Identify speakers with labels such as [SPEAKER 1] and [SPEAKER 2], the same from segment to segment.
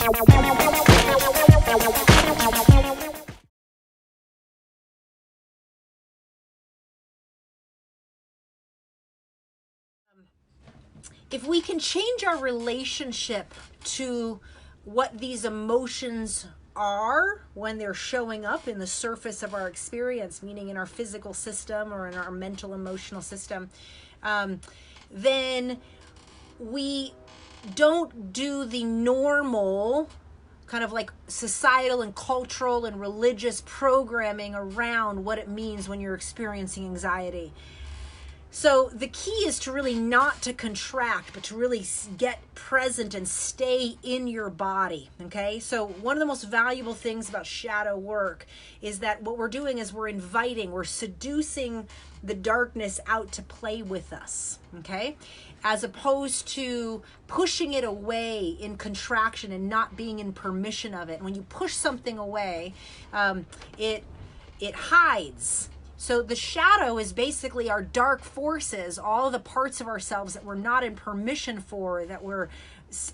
[SPEAKER 1] If we can change our relationship to what these emotions are when they're showing up in the surface of our experience, meaning in our physical system or in our mental emotional system, then we don't do the normal kind of like societal and cultural and religious programming around what it means when you're experiencing anxiety. So the key is to really not to contract, but to really get present and stay in your body, okay? So one of the most valuable things about shadow work is that what we're doing is we're seducing the darkness out to play with us, okay? As opposed to pushing it away in contraction and not being in permission of it. When you push something away, it hides. So the shadow is basically our dark forces, all the parts of ourselves that we're not in permission for, that we're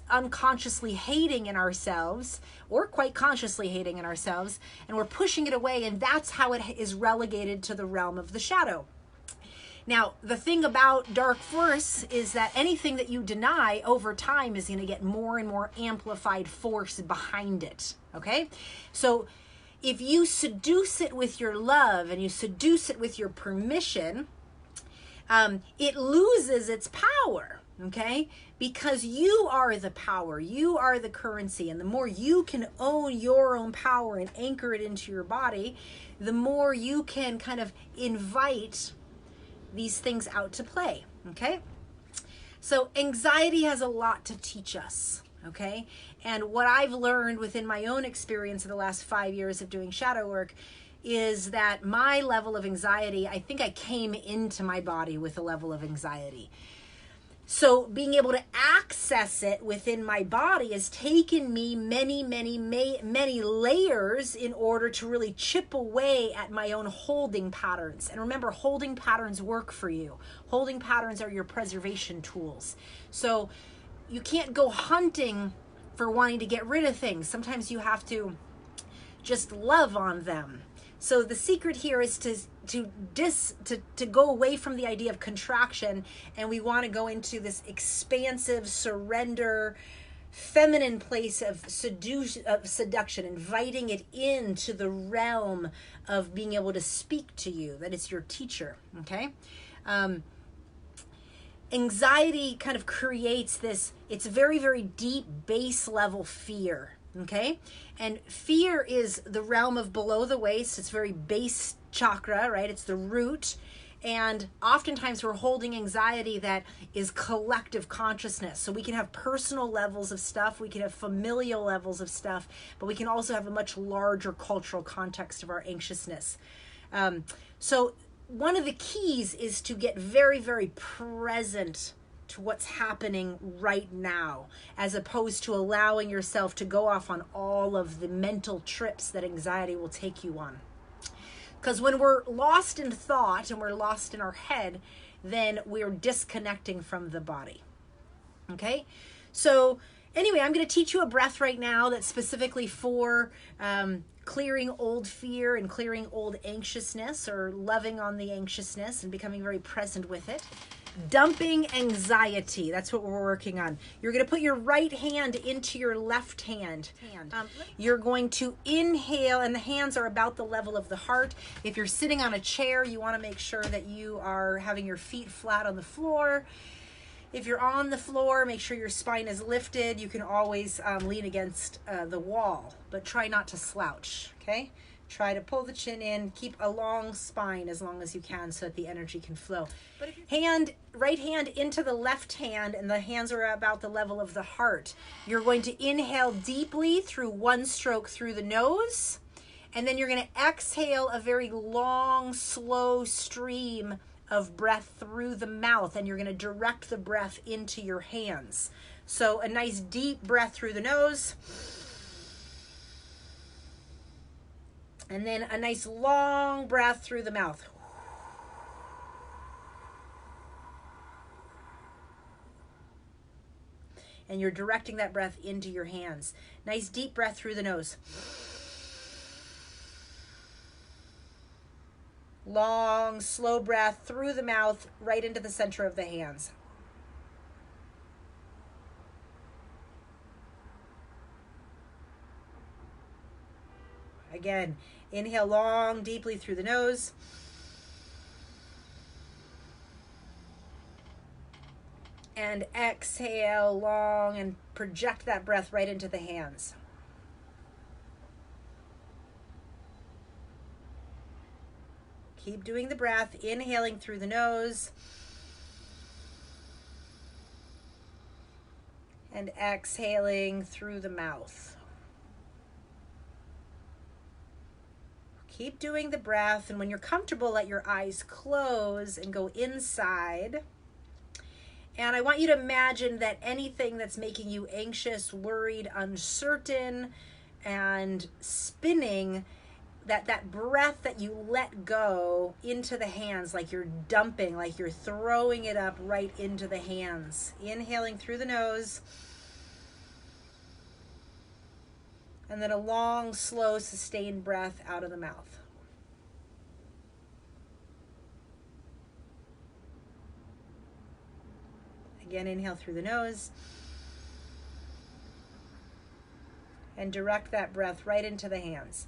[SPEAKER 1] unconsciously hating in ourselves, or quite consciously hating in ourselves, and we're pushing it away, and that's how it is relegated to the realm of the shadow. Now, the thing about dark force is that anything that you deny over time is going to get more and more amplified force behind it, okay? So if you seduce it with your love and you seduce it with your permission, it loses its power, okay? Because you are the power, you are the currency, and the more you can own your own power and anchor it into your body, the more you can kind of invite these things out to play, okay? So anxiety has a lot to teach us, okay? And what I've learned within my own experience in the last 5 years of doing shadow work is that my level of anxiety, I think I came into my body with a level of anxiety. So being able to access it within my body has taken me many layers in order to really chip away at my own holding patterns. And remember, holding patterns work for you. Holding patterns are your preservation tools. So you can't go hunting for wanting to get rid of things. Sometimes you have to just love on them. So the secret here is to go away from the idea of contraction, and we want to go into this expansive surrender, feminine place of seduction, inviting it into the realm of being able to speak to you, that it's your teacher, okay? Anxiety kind of creates this, it's very deep base level fear, okay? And fear is the realm of below the waist. It's very base chakra, right? It's the root. And oftentimes we're holding anxiety that is collective consciousness. So we can have personal levels of stuff, we can have familial levels of stuff, but we can also have a much larger cultural context of our anxiousness. So one of the keys is to get very present to what's happening right now, as opposed to allowing yourself to go off on all of the mental trips that anxiety will take you on. Because when we're lost in thought and we're lost in our head, then we're disconnecting from the body. Okay? So anyway, I'm going to teach you a breath right now that's specifically for clearing old fear and clearing old anxiousness, or loving on the anxiousness and becoming very present with it. Dumping anxiety, that's what we're working on. You're going to put your right hand into your left hand. You're going to inhale, and the hands are about the level of the heart. If you're sitting on a chair, you want to make sure that you are having your feet flat on the floor. If you're on the floor, make sure your spine is lifted. You can always lean against the wall, but try not to slouch, okay? Try to pull the chin in, keep a long spine as long as you can so that the energy can flow. Right hand into the left hand, and the hands are about the level of the heart. You're going to inhale deeply through one stroke through the nose, and then you're going to exhale a very long, slow stream of breath through the mouth, and you're going to direct the breath into your hands. So a nice deep breath through the nose, and then a nice long breath through the mouth. and you're directing that breath into your hands. Nice deep breath through the nose. Long, slow breath through the mouth, right into the center of the hands. Again, inhale long, deeply through the nose. And exhale long and project that breath right into the hands. Keep doing the breath, inhaling through the nose. And exhaling through the mouth. Keep doing the breath, and when you're comfortable, let your eyes close and go inside. And I want you to imagine that anything that's making you anxious, worried, uncertain, and spinning, that breath that you let go into the hands, like you're dumping, like you're throwing it up right into the hands. Inhaling through the nose. And then a long, slow, sustained breath out of the mouth. Again, inhale through the nose. And direct that breath right into the hands.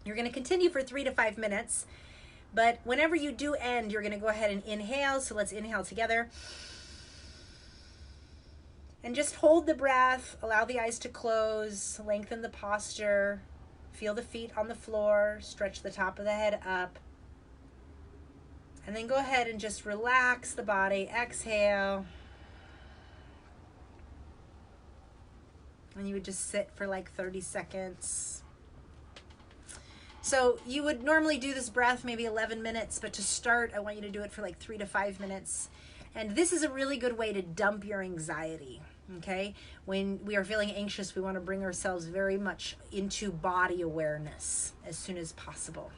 [SPEAKER 1] You're going to continue for 3 to 5 minutes, but whenever you do end, you're going to go ahead and inhale. So let's inhale together. And just hold the breath, allow the eyes to close, lengthen the posture, feel the feet on the floor, stretch the top of the head up. And then go ahead and just relax the body, exhale. And you would just sit for like 30 seconds. So you would normally do this breath maybe 11 minutes, but to start, I want you to do it for like 3 to 5 minutes. And this is a really good way to dump your anxiety. Okay, when we are feeling anxious, we want to bring ourselves very much into body awareness as soon as possible.